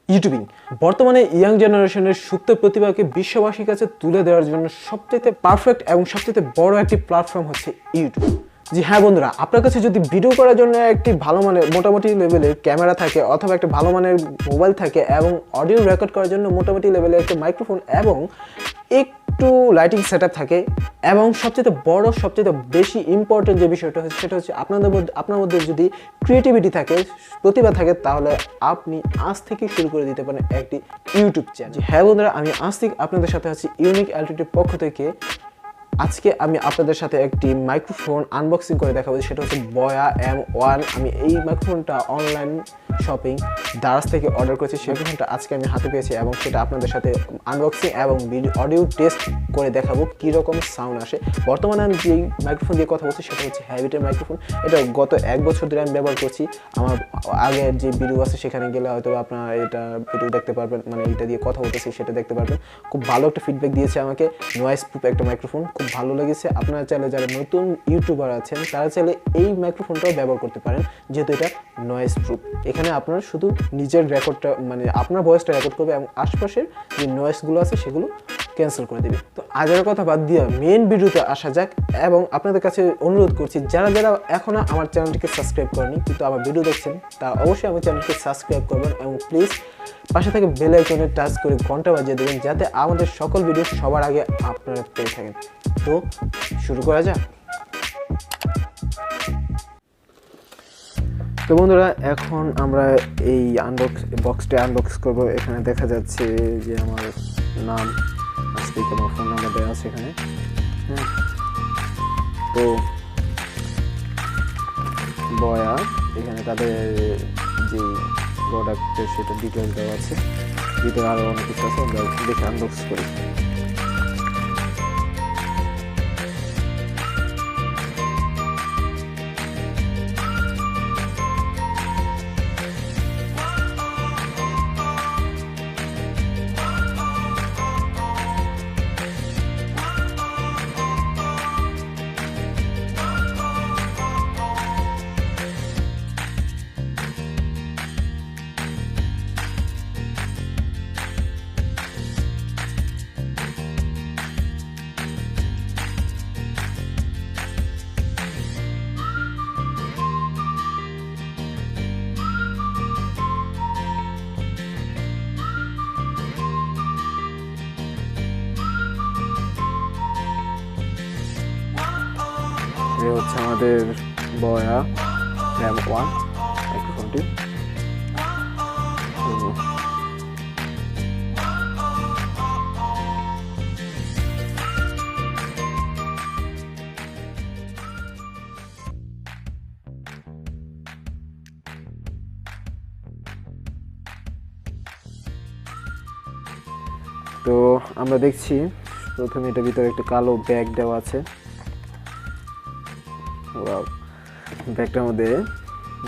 YouTubing বর্তমানে young জেনারেশনের সুপ্ত প্রতিভাকে বিশ্ববাসীর কাছে তুলে দেওয়ার জন্য সবচেয়ে পারফেক্ট এবং সবচেয়ে বড় একটি প্ল্যাটফর্ম হচ্ছে ইউটিউব। জি হ্যাঁ বন্ধুরা, আপনার কাছে যদি ভিডিও করার জন্য একটি ভালো মানের মোটামুটি লেভেলের ক্যামেরা থাকে অথবা একটা ভালো মানের মোবাইল থাকে এবং অডিও রেকর্ড করার জন্য মোটামুটি লেভেলের একটা মাইক্রোফোন এবং একটু লাইটিং সেটআপ থাকে এবং সবচেয়ে বড় সবচেয়ে বেশি ইম্পর্টেন্ট যে বিষয়টা হচ্ছে সেটা হচ্ছে আপনার মধ্যে যদি ক্রিয়েটিভিটি থাকে, প্রতিভা থাকে, তাহলে আপনি আজ থেকেই শুরু করে দিতে পারেন একটি ইউটিউব চ্যানেল। হ্যাঁ বন্ধুরা, আমি আজ থেকে আপনাদের সাথে আছি ইউনিক অ্যালটিটিউডের পক্ষ থেকে। আজকে আমি আপনাদের সাথে একটি মাইক্রোফোন আনবক্সিং করে দেখাবো, সেটা হচ্ছে Boya M1। আমি এই মাইক্রোফোনটা অনলাইন শপিং দারাজ থেকে অর্ডার করেছি। সেই মাইক্রোফোনটা আজকে আমি হাতে পেয়েছি এবং সেটা আপনাদের সাথে আনবক্সিং এবং অডিও টেস্ট করে দেখাবো কীরকম সাউন্ড আসে। বর্তমানে আমি যেই মাইক্রোফোন দিয়ে কথা বলছি সেটা হচ্ছে হ্যাবিটের মাইক্রোফোন। এটা গত 1 বছর ধরে আমি ব্যবহার করছি। আমার আগের যে ভিডিও আছে সেখানে গেলে হয়তো আপনারা এটা ভিডিও দেখতে পারবেন, মানে এটা দিয়ে কথা বলতেছি সেটা দেখতে পারবেন। খুব ভালো একটা ফিডব্যাক দিয়েছে আমাকে, নয়েজ প্রুফ একটা মাইক্রোফোন, খুব ভালো লেগেছে। আপনারা চাইলে যারা নতুন ইউটিউবার আছেন তারা চাইলে এই মাইক্রোফোনটাও ব্যবহার করতে পারেন, যেহেতু এটা নয়েজ প্রুফ। এখানে আপনার শুধু নিজের রেকর্ডটা, মানে আপনার ভয়েসটা রেকর্ড করবে এবং আশপাশের যে নয়েজগুলো আছে সেগুলো ক্যান্সেল করে দেবে। তো আজের কথা বাদ দিয়ে মেন ভিডিওতে আসা যাক এবং আপনাদের কাছে অনুরোধ করছি যারা যারা এখনও আমার চ্যানেলটিকে সাবস্ক্রাইব করেনি কিন্তু আমার ভিডিও দেখছেন তারা অবশ্যই আমার চ্যানেলটিকে সাবস্ক্রাইব করবেন এবং প্লিজ পাশে থেকে বেল আইকনে টাচ করে ঘন্টা বাজিয়ে দেবেন যাতে আমাদের সকল ভিডিও সবার আগে আপনারা পেয়ে থাকেন। তো শুরু করা যাক। তো বন্ধুরা, এখন আমরা এই বক্সটা আনবক্স করব। এখানে দেখা যাচ্ছে যে আমার নাম, আজকে আমার ফোন নাম্বার দেওয়া আছে এখানে। হ্যাঁ, তো বয়া, এখানে তাদের যে প্রোডাক্টের সেটা ডিটেলস দেওয়া আছে, ভিতরে আরও অনেক কিছু আছে, আমরা দেখে আনবক্স করি। হচ্ছে আমাদের Boya M1 মাইক্রোফোনটি। তো আমরা দেখছি প্রথমে এটার ভিতরে একটা কালো ব্যাগ দেওয়া আছে। ব্যাগটার মধ্যে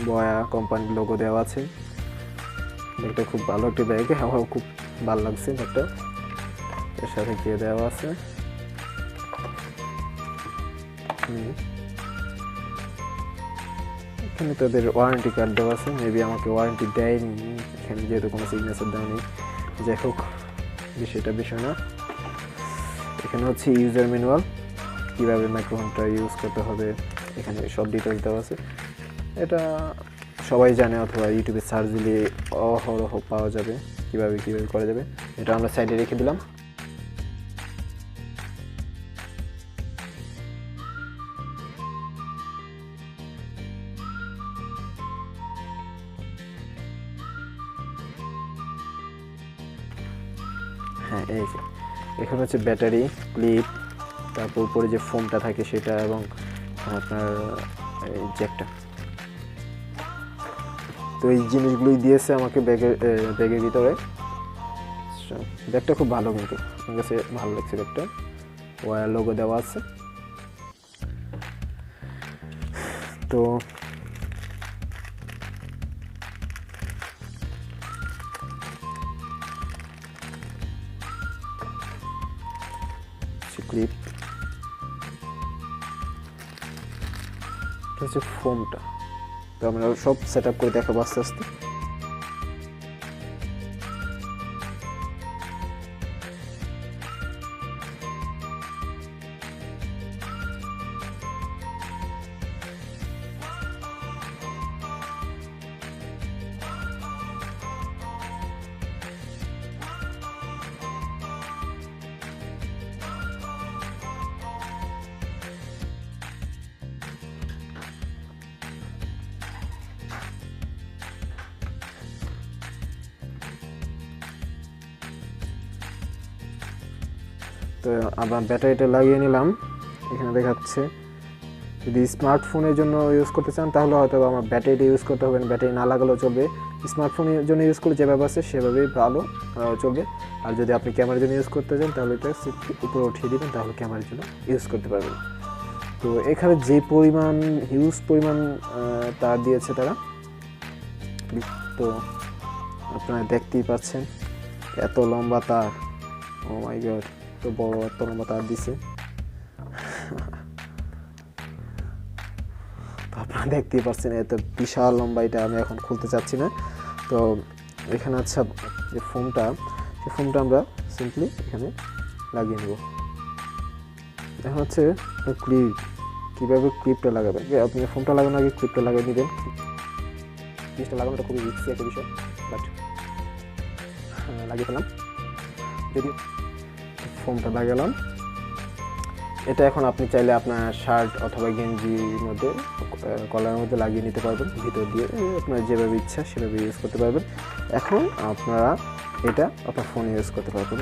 Boya কোম্পানির লোগো দেওয়া আছে। ব্যাগটা খুব ভালো একটি ব্যাগ, আমার খুব ভালো লাগছে ব্যাগটা। এর সাথে গিয়ে দেওয়া আছে এখানে তাদের ওয়ারেন্টি কার্ড দেওয়া আছে। মেবি আমাকে ওয়ারেন্টি দেয়নি এখানে, যেহেতু কোনো সিগনেচার দেওয়া নেই। যাই হোক, বিষয় না। এখানে হচ্ছে ইউজার ম্যানুয়াল, কীভাবে মাইক্রোফোনটা ইউজ করতে হবে, এখানে সব ডিটেলস দেওয়া আছে। এটা সবাই জানে অথবা ইউটিউবে সার্চ দিলে অহরহ পাওয়া যাবে কীভাবে করা যাবে। এটা আমরা সাইডে রেখে দিলাম। হ্যাঁ, এখানে হচ্ছে ব্যাটারি, ক্লিপ, তারপর উপরে যে ফোমটা থাকে সেটা এবং আপনার জ্যাকটা। তো এই জিনিসগুলোই দিয়েছে আমাকে ব্যাগের ভিতরে। ব্যাগটা খুব ভালো, কিন্তু আমার কাছে ভালো লাগছে ব্যাগটা। ওয়ার লোগো দেওয়া আছে। তো ক্লিপ, হচ্ছে ফোমটা। তো আমরা সব সেট আপ করে দেখাবো আস্তে আস্তে। তো আবার ব্যাটারিটা লাগিয়ে নিলাম। এখানে দেখাচ্ছে যদি স্মার্টফোনের জন্য ইউজ করতে চান তাহলে হয়তো আমার ব্যাটারিটা ইউজ করতে হবে না, ব্যাটারি না লাগালেও চলবে। স্মার্টফোনের জন্য ইউজ করলে যেভাবে আছে সেভাবেই ভালো চলবে। আর যদি আপনি ক্যামেরার জন্য ইউজ করতে চান তাহলে এটা উপরে উঠিয়ে দেবেন, তাহলে ক্যামেরার জন্য ইউজ করতে পারবেন। তো এখানে যে পরিমাণ হিউজ পরিমাণ তার দিয়েছে তারা, তো আপনারা দেখতেই পাচ্ছেন এত লম্বা তার। ও মাই গড, তো বড় এত লম্বা তার দিছে। তো আপনারা দেখতেই পাচ্ছেন এত বিশাল লম্বা, এটা আমি এখন খুলতে চাচ্ছি না। তো এখানে আচ্ছা যে ফোনটা, সেই ফোনটা আমরা সিম্পলি এখানে লাগিয়ে নেব। এখন হচ্ছে ক্লিপ, কীভাবে ক্লিপটা লাগাবেন। আপনি ফোনটা লাগানোর আগে ক্লিপটা লাগিয়ে নেবেন। জিনিসটা লাগানোটা খুবই রিস্কি একটা বিষয়, বাট লাগিয়ে ফেলাম। যদি ফোনটা লাগালাম, এটা এখন আপনি চাইলে আপনার শার্ট অথবা গেঞ্জির মধ্যে কলারের মধ্যে লাগিয়ে নিতে পারবেন, ভিতর দিয়ে আপনার যেভাবে ইচ্ছা সেভাবে ইউজ করতে পারবেন। এখন আপনারা এটা আপনার ফোনে ইউজ করতে পারবেন।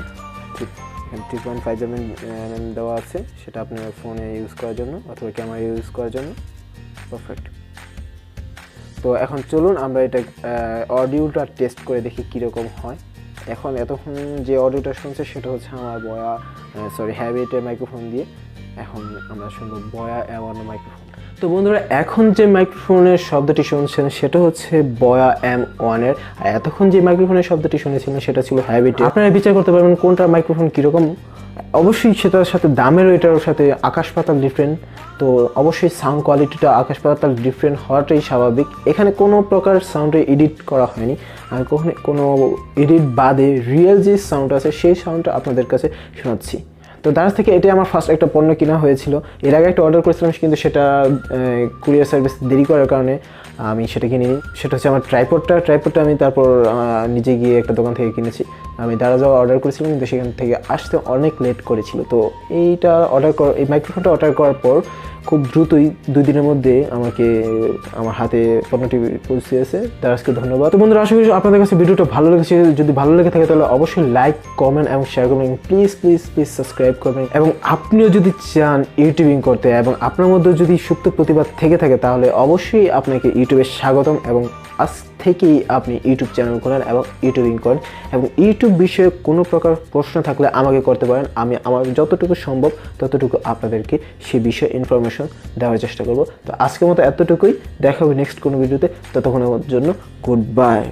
3.5 mm দেওয়া আছে, সেটা আপনার ফোনে ইউজ করার জন্য অথবা ক্যামেরা ইউজ করার জন্য পারফেক্ট। তো এখন চলুন আমরা এটা অডিওটা টেস্ট করে দেখি কীরকম হয়। এখন এতক্ষণ যে অডিওটা শুনছে সেটা হচ্ছে আমার হ্যাবিটের মাইক্রোফোন দিয়ে। এখন আমরা শুনবো বয়া M1 মাইক্রোফোন। তো বন্ধুরা, এখন যে মাইক্রোফোনের শব্দটি শুনছেন সেটা হচ্ছে বয়া M1 এর, আর এতক্ষণ যে মাইক্রোফোনের শব্দটি শুনেছিলেন সেটা ছিল হ্যাবিটের। আপনারা বিচার করতে পারবেন কোনটা মাইক্রোফোন কীরকম। অবশ্যই সেটার সাথে দামেরও এটার সাথে আকাশ পাতাল ডিফারেন্ট। তো অবশ্যই সাউন্ড কোয়ালিটিটা আকাশ পাতাল ডিফারেন্ট হওয়াটাই স্বাভাবিক। এখানে কোনো প্রকার সাউন্ডে এডিট করা হয়নি, আর কোনো এডিট বাদে রিয়েল যে সাউন্ড আছে সেই সাউন্ডটা আপনাদের কাছে শোনাচ্ছি। তো দারাজ থেকে এটাই আমার ফার্স্ট একটা পণ্য কেনা হয়েছিল। এর আগে একটা অর্ডার করেছিলাম, কিন্তু সেটা কুরিয়ার সার্ভিস দেরি করার কারণে আমি সেটা কিনিনি। সেটা হচ্ছে আমার ট্রাইপডটা আমি তারপর নিজে গিয়ে একটা দোকান থেকে কিনেছি। আমি দারাজও অর্ডার করেছিলাম, কিন্তু সেখান থেকে আসতে অনেক লেট করেছিল। তো এই মাইক্রোফোনটা অর্ডার করার পর খুব দ্রুতই 2 দিনের মধ্যে আমার হাতে পণ্যটি পৌঁছেছে। দারাজকে ধন্যবাদ। তো বন্ধুরা, আশা করি আপনাদের কাছে ভিডিওটা ভালো লেগেছে। যদি ভালো লেগে থাকে তাহলে অবশ্যই লাইক, কমেন্ট এবং শেয়ার করবেন। প্লিজ প্লিজ প্লিজ সাবস্ক্রাইব করবেন। এবং আপনিও যদি চান ইউটিউবিং করতে এবং আপনার মধ্যে যদি সুপ্ত প্রতিভা থেকে থাকে তাহলে অবশ্যই আপনাকে ইউটিউবে স্বাগতম। এবং আজ থেকেই আপনি ইউটিউব চ্যানেল করেন এবং ইউটিউবিং করেন। এবং ইউটিউব বিষয়ে কোনো প্রকার প্রশ্ন থাকলে আমাকে করতে পারেন। আমি আমার যতটুকু সম্ভব ততটুকু আপনাদেরকে সে বিষয়ে ইনফরমেশন দেওয়ার চেষ্টা করব। তো আজকের মতো এতটুকুই, দেখা হবে নেক্সট কোনো ভিডিওতে। ততক্ষণের জন্য গুড বাই।